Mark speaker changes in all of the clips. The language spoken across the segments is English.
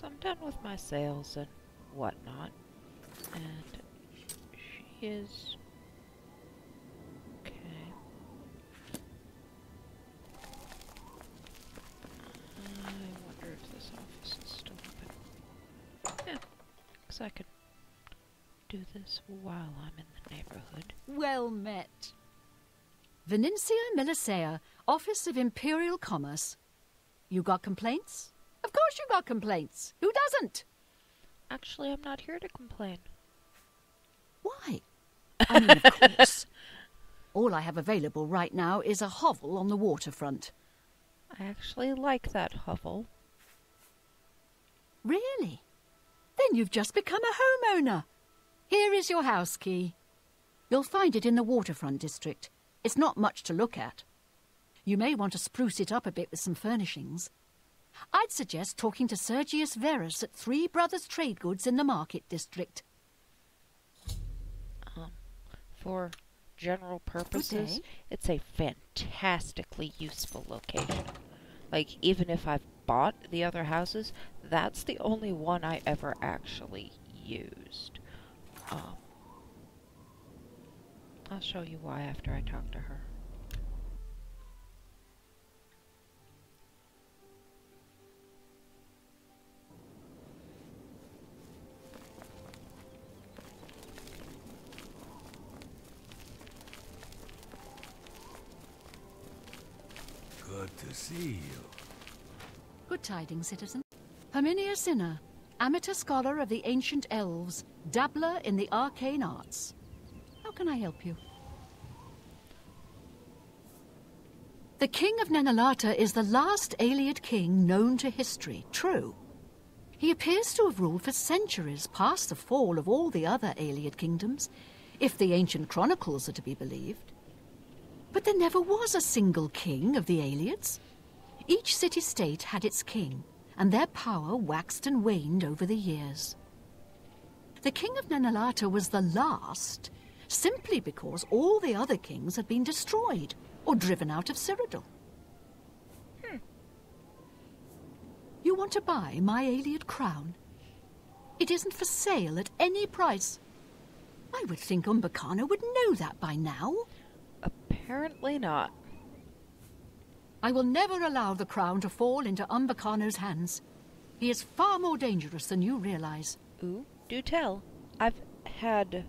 Speaker 1: So I'm done with my sales and whatnot. And she is... okay. I wonder if this office is still open. Yeah, because I could do this while I'm in the neighborhood.
Speaker 2: Well met. Venencia Melisea, Office of Imperial Commerce. You got complaints? Of course you got complaints. Who doesn't?
Speaker 1: Actually, I'm not here to complain.
Speaker 2: Why? I mean, of course. All I have available right now is a hovel on the waterfront.
Speaker 1: I actually like that hovel.
Speaker 2: Really? Then you've just become a homeowner. Here is your house key. You'll find it in the waterfront district. It's not much to look at. You may want to spruce it up a bit with some furnishings. I'd suggest talking to Sergius Verus at Three Brothers Trade Goods in the Market District.
Speaker 1: For general purposes, it's a fantastically useful location. Like, even if I've bought the other houses, that's the only one I ever actually used. I'll show you why after I talk to her.
Speaker 3: Good to see you.
Speaker 2: Good tidings, citizen. Herminia Sinner, amateur scholar of the ancient elves, dabbler in the arcane arts. How can I help you? The King of Nenalata is the last Ayleid king known to history, true. He appears to have ruled for centuries past the fall of all the other Ayleid kingdoms, if the ancient chronicles are to be believed. But there never was a single king of the Ayleids. Each city-state had its king, and their power waxed and waned over the years. The King of Nenalata was the last, simply because all the other kings had been destroyed or driven out of Cyrodiil. You want to buy my Ayleid crown? It isn't for sale at any price. I would think Umbacano would know that by now.
Speaker 1: Apparently not.
Speaker 2: I will never allow the crown to fall into Umbacano's hands. He is far more dangerous than you realize.
Speaker 1: Ooh, do tell. I've had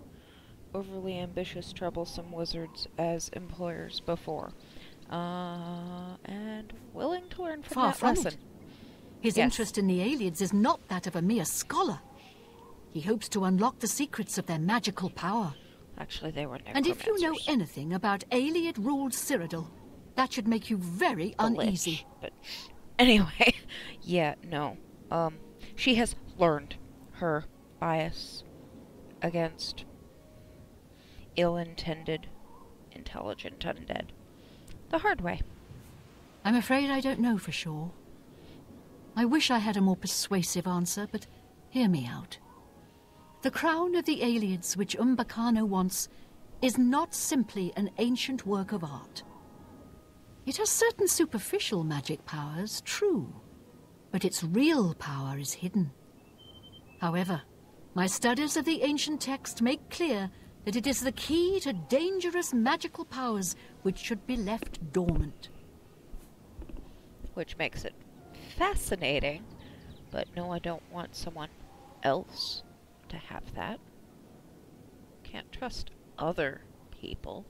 Speaker 1: overly ambitious, troublesome wizards as employers before. And willing to learn from
Speaker 2: Far
Speaker 1: that
Speaker 2: from
Speaker 1: lesson.
Speaker 2: it. His interest in the Ayleids is not that of a mere scholar. He hopes to unlock the secrets of their magical power.
Speaker 1: Actually, they were necromancers.
Speaker 2: And if you know anything about Ayleid-ruled Cyrodiil, that should make you very uneasy.
Speaker 1: But anyway, yeah, no. She has learned her bias against ill-intended, intelligent undead the hard way.
Speaker 2: I'm afraid I don't know for sure. I wish I had a more persuasive answer, but hear me out. The crown of the Ayleids which Umbacano wants is not simply an ancient work of art. It has certain superficial magic powers, true, but its real power is hidden. However, my studies of the ancient text make clear that it is the key to dangerous magical powers which should be left dormant.
Speaker 1: Which makes it fascinating, but no, I don't want someone else to have that. Can't trust other people.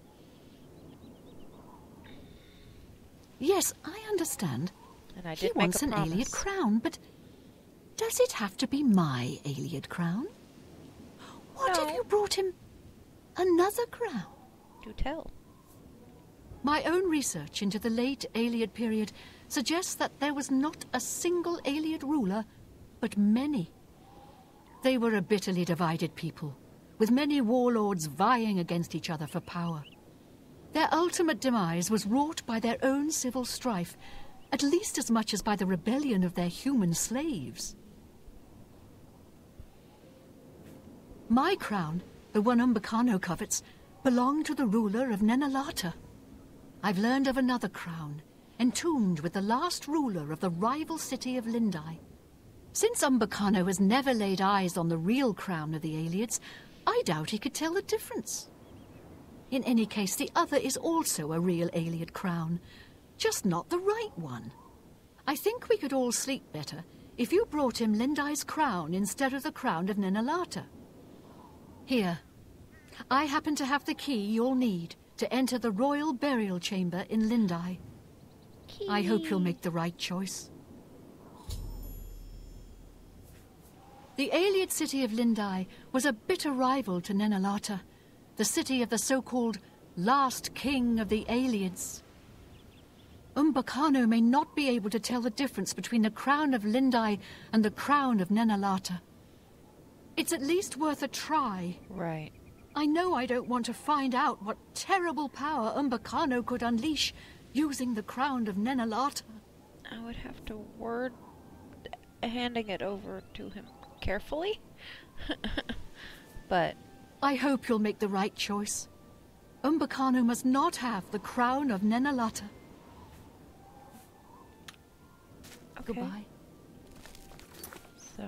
Speaker 2: Yes, I understand.
Speaker 1: And I
Speaker 2: He
Speaker 1: did
Speaker 2: wants
Speaker 1: make
Speaker 2: an
Speaker 1: a promise.
Speaker 2: Ayleid crown, but does it have to be my Ayleid crown? What
Speaker 1: No.
Speaker 2: if you brought him another crown?
Speaker 1: Do tell.
Speaker 2: My own research into the late Ayleid period suggests that there was not a single Ayleid ruler, but many. They were a bitterly divided people, with many warlords vying against each other for power. Their ultimate demise was wrought by their own civil strife, at least as much as by the rebellion of their human slaves. My crown, the one Umbacano covets, belonged to the ruler of Nenalata. I've learned of another crown, entombed with the last ruler of the rival city of Lindai. Since Umbacano has never laid eyes on the real crown of the Aelids, I doubt he could tell the difference. In any case, the other is also a real Aeliad crown, just not the right one. I think we could all sleep better if you brought him Lindai's crown instead of the crown of Nenalata. Here, I happen to have the key you'll need to enter the royal burial chamber in Lindai. I hope you'll make the right choice. The Aeliad city of Lindai was a bitter rival to Nenalata, the city of the so-called last king of the Aelids. Umbacano may not be able to tell the difference between the crown of Lindai and the crown of Nenalata. It's at least worth a try.
Speaker 1: Right.
Speaker 2: I know I don't want to find out what terrible power Umbacano could unleash using the crown of Nenalata.
Speaker 1: I would have to word handing it over to him carefully. But
Speaker 2: I hope you'll make the right choice. Umbacano must not have the crown of Nenalata.
Speaker 1: okay.
Speaker 2: Goodbye.
Speaker 1: So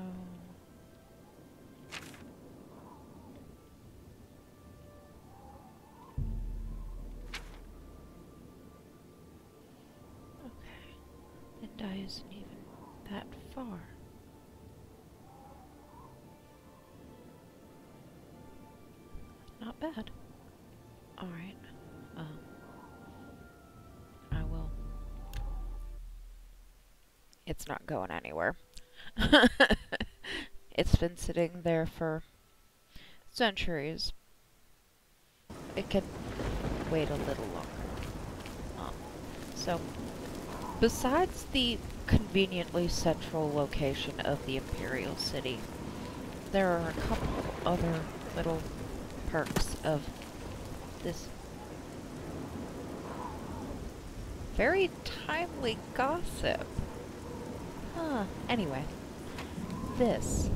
Speaker 1: okay. Lindai isn't even that far. Not bad. Alright. I will. It's not going anywhere. It's been sitting there for centuries. It can wait a little longer. So, besides the conveniently central location of the Imperial City, there are a couple other little perks of this very timely gossip. Anyway, this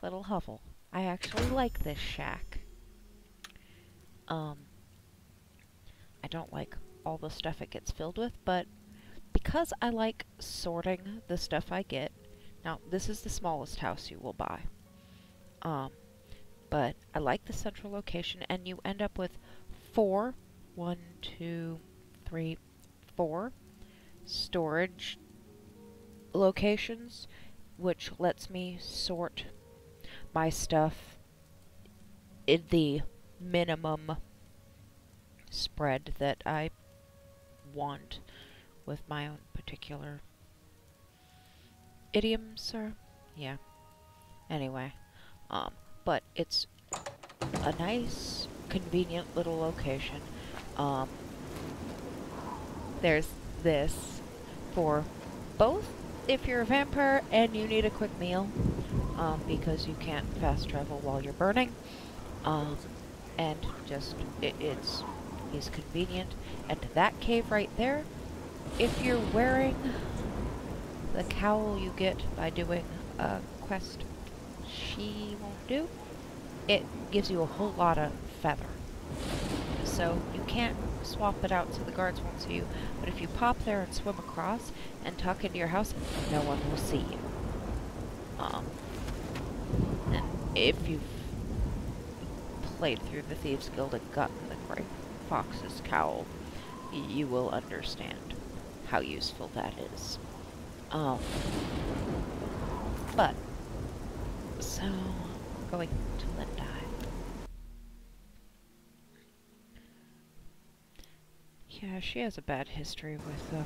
Speaker 1: little hovel. I actually like this shack. I don't like all the stuff it gets filled with, but because I like sorting the stuff I get, now this is the smallest house you will buy. But I like the central location, and you end up with 4 storage locations, which lets me sort my stuff in the minimum spread that I want with my own particular idioms, or yeah. Anyway, but it's a nice, convenient little location. There's this for both if you're a vampire and you need a quick meal, because you can't fast travel while you're burning, and just it's convenient. And that cave right there, if you're wearing the cowl you get by doing a quest she won't do, it gives you a whole lot of feather. So you can't swap it out so the guards won't see you, but if you pop there and swim across and tuck into your house, no one will see you. And if you've played through the Thieves Guild and gotten the Grey Fox's cowl, you will understand how useful that is. But, so, going to Lindai. Yeah, she has a bad history with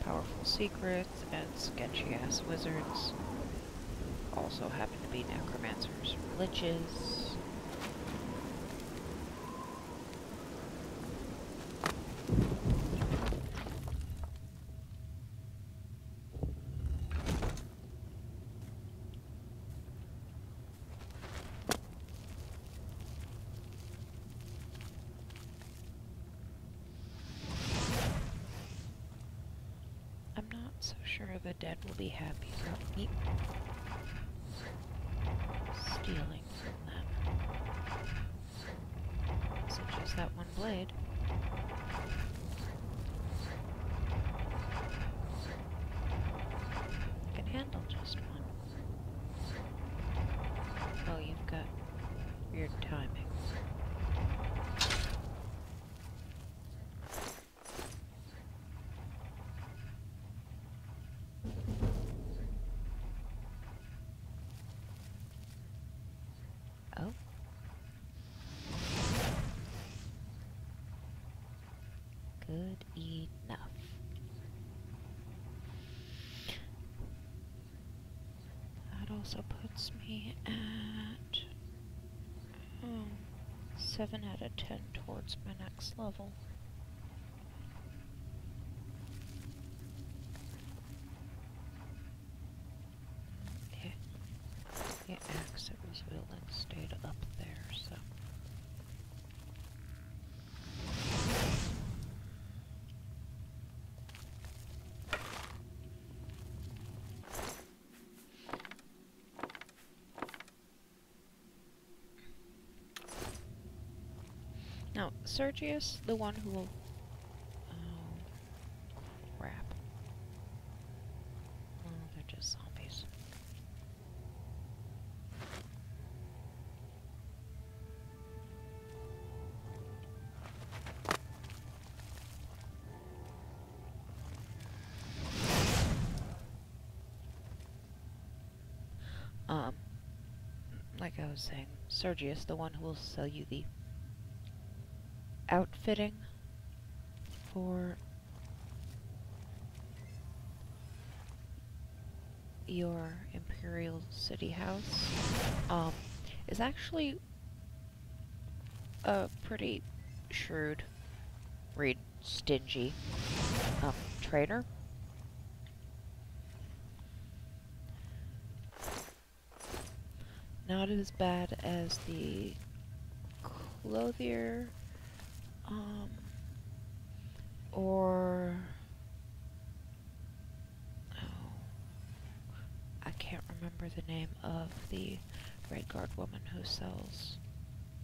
Speaker 1: powerful secrets and sketchy-ass wizards. Also happen to be necromancers or liches. So sure the dead will be happy about me stealing from them. Such as that one blade. handle just one. Oh, you've got weird timing. Oh. Good enough. That also puts me at 7 out of 10 towards my next level. The axe it was wielding stayed up there, so. Now, Sergius, the one who will... Oh, crap. Oh, they're just zombies. Like I was saying, Sergius, the one who will sell you the outfitting for your Imperial City house, is actually a pretty shrewd, read stingy, trader. Not as bad as the clothier, or... Oh, I can't remember the name of the Red Guard woman who sells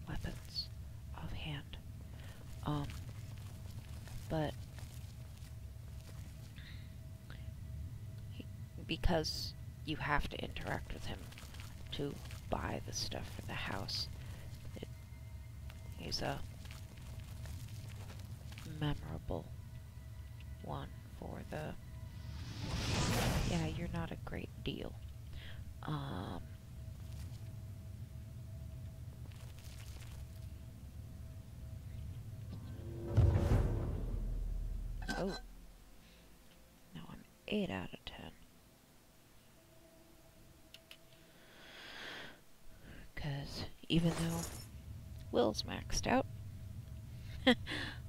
Speaker 1: weapons offhand. But because you have to interact with him to buy the stuff for the house, he's a memorable one for the... Yeah, you're not a great deal. Oh. Now I'm 8 out of 10. Because even though Will's maxed out,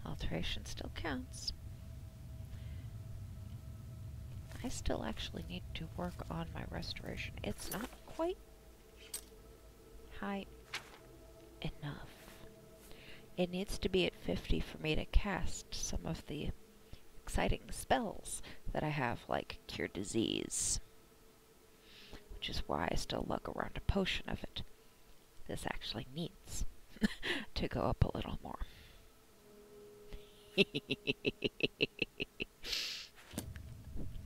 Speaker 1: alteration still counts. I still actually need to work on my restoration. It's not quite high enough. It needs to be at 50 for me to cast some of the exciting spells that I have, like Cure Disease, which is why I still lug around a potion of it. This actually needs to go up a little more.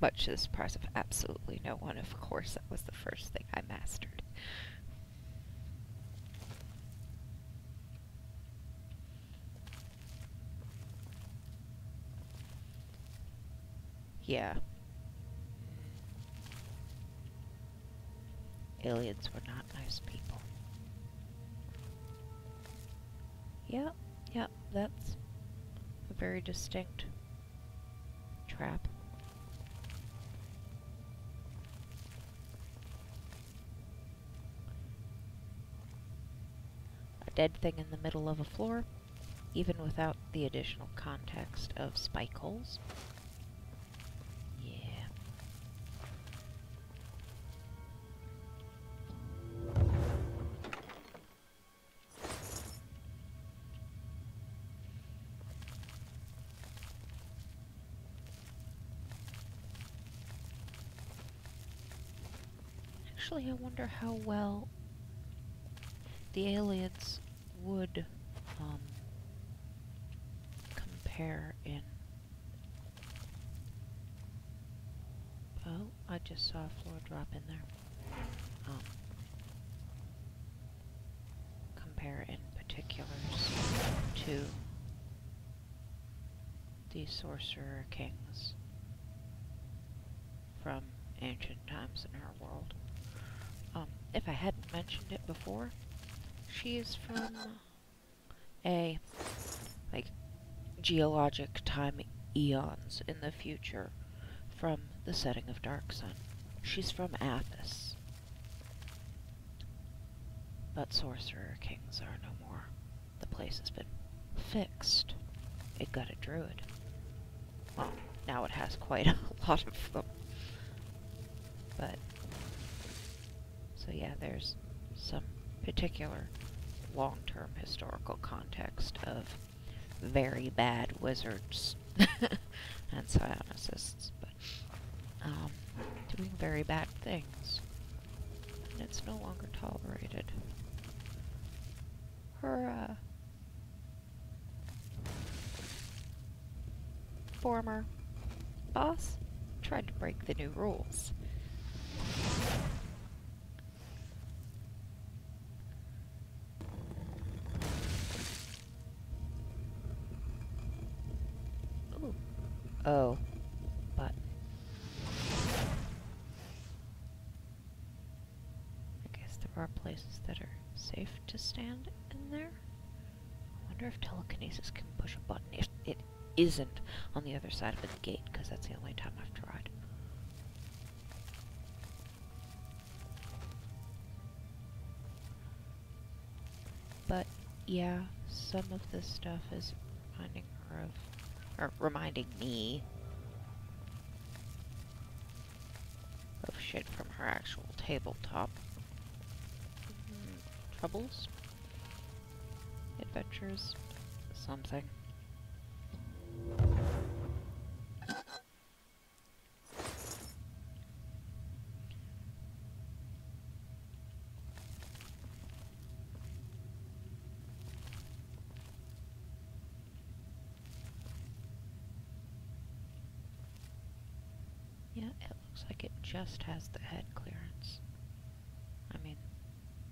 Speaker 1: Much to the surprise of absolutely no one, of course, that was the first thing I mastered. Yeah. Aliens were not nice people. Yep, that's a very distinct trap. A dead thing in the middle of a floor, even without the additional context of spike holes. Actually, I wonder how well the aliens would compare in... Oh, I just saw a floor drop in there. Compare in particulars to the Sorcerer Kings from ancient times in our world. If I hadn't mentioned it before, she is from a, like, geologic time eons in the future from the setting of Dark Sun. She's from Athos. But Sorcerer Kings are no more. The place has been fixed. It got a druid. Well, now it has quite a lot of them. But, so yeah, there's some particular long-term historical context of very bad wizards and psionicists, but doing very bad things. And it's no longer tolerated. Her former boss tried to break the new rules. Ooh. Oh, but I guess there are places that are safe to stand in there. I wonder if telekinesis can push a button. If it isn't on the other side of the gate, because that's the only time I've tried. But yeah, some of this stuff is reminding her of, or reminding me of shit from her actual tabletop. Troubles? Adventures? Something. Yeah, it looks like it just has the head clearance. I mean,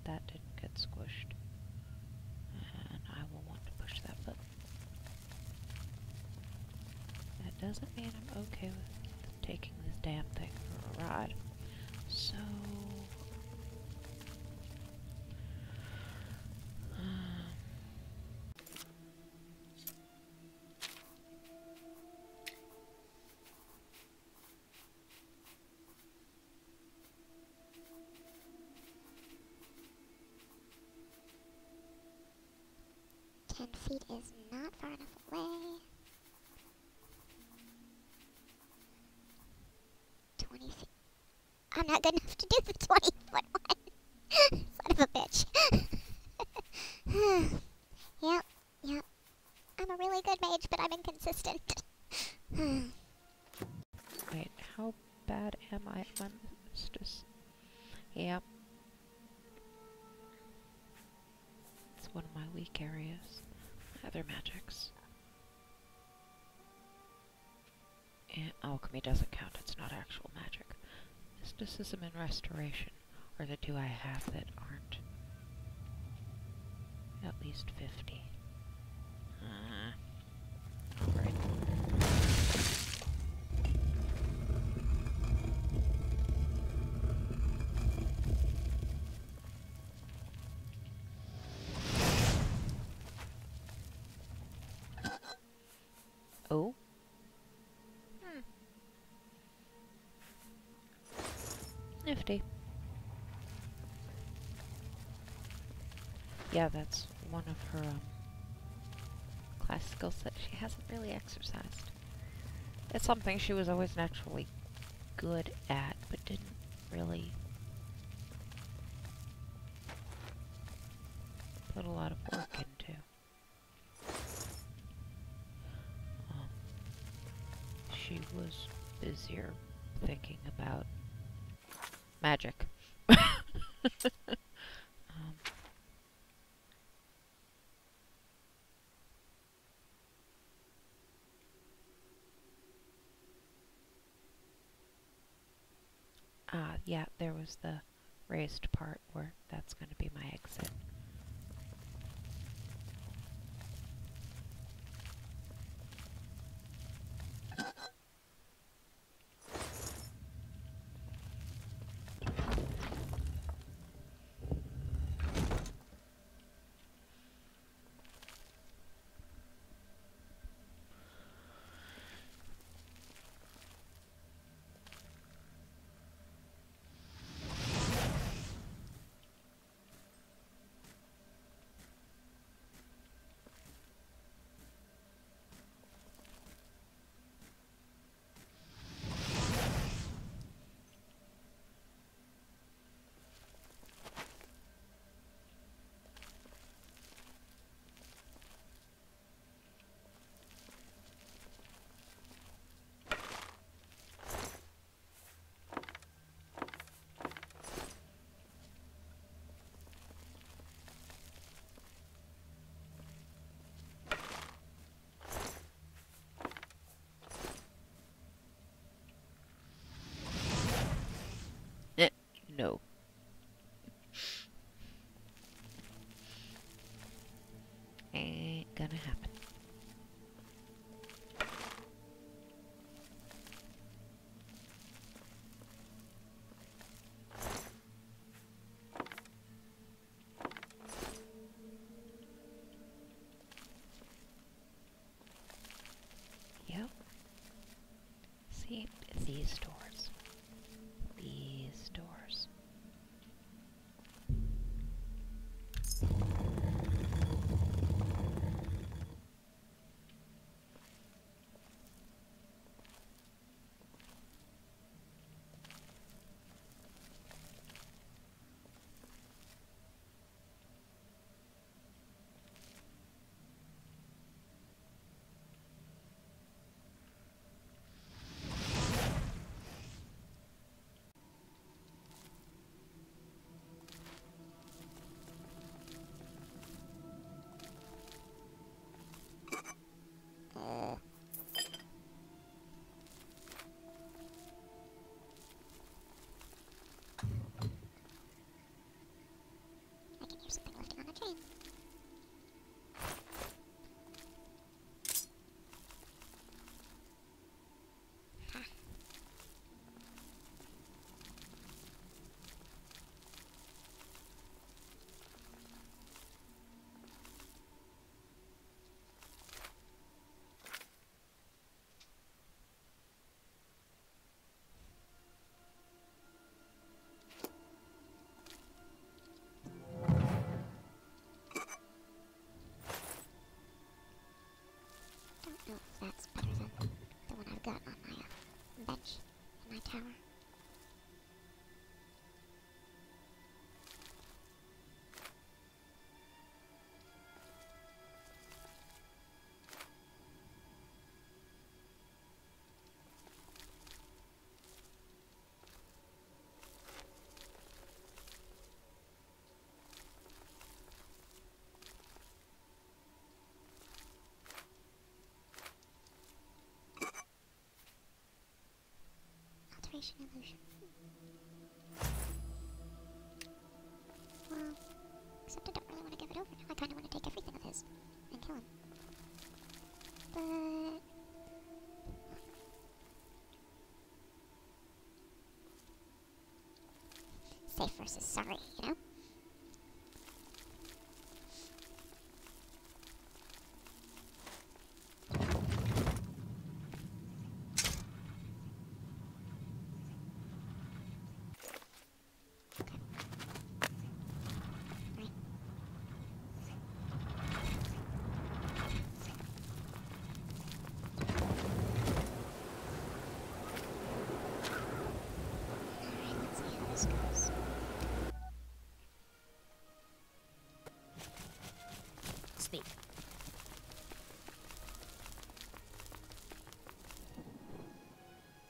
Speaker 1: that didn't get squished. And I will want to push that button. That doesn't mean I'm okay with taking this damn thing for a ride. So...
Speaker 4: Ten feet is not far enough away. 20 feet. I'm not good enough to do the 20-foot one. Son of a bitch. Yep. I'm a really good mage, but I'm inconsistent.
Speaker 1: Wait, how bad am I on this? Just... Yep. It's one of my weak areas. Other magics. And alchemy doesn't count, it's not actual magic. Mysticism and restoration are the two I have that aren't at least 50. Alright. Oh? Nifty. Yeah, that's one of her class skills that she hasn't really exercised. It's something she was always naturally good at, but didn't really put a lot of work into. She was busier thinking about magic. yeah, there was the raised part where that's going to be my exit. No. Ain't gonna happen. Yep. See, these doors. These doors.
Speaker 4: I can hear something lifting on a chain. Ha. Don't know if that's better than the one I've got on my bench in my tower. Alteration illusion. Well, except I don't really want to give it over. Now I kind of want to take everything of his and kill him. But safe versus sorry, you know? Speak.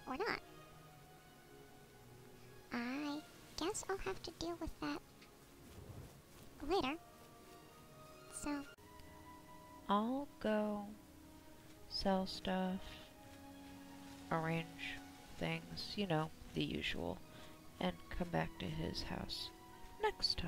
Speaker 4: Or not. I guess I'll have to deal with that later. So,
Speaker 1: I'll go sell stuff, arrange things, you know, the usual. and come back to his house next.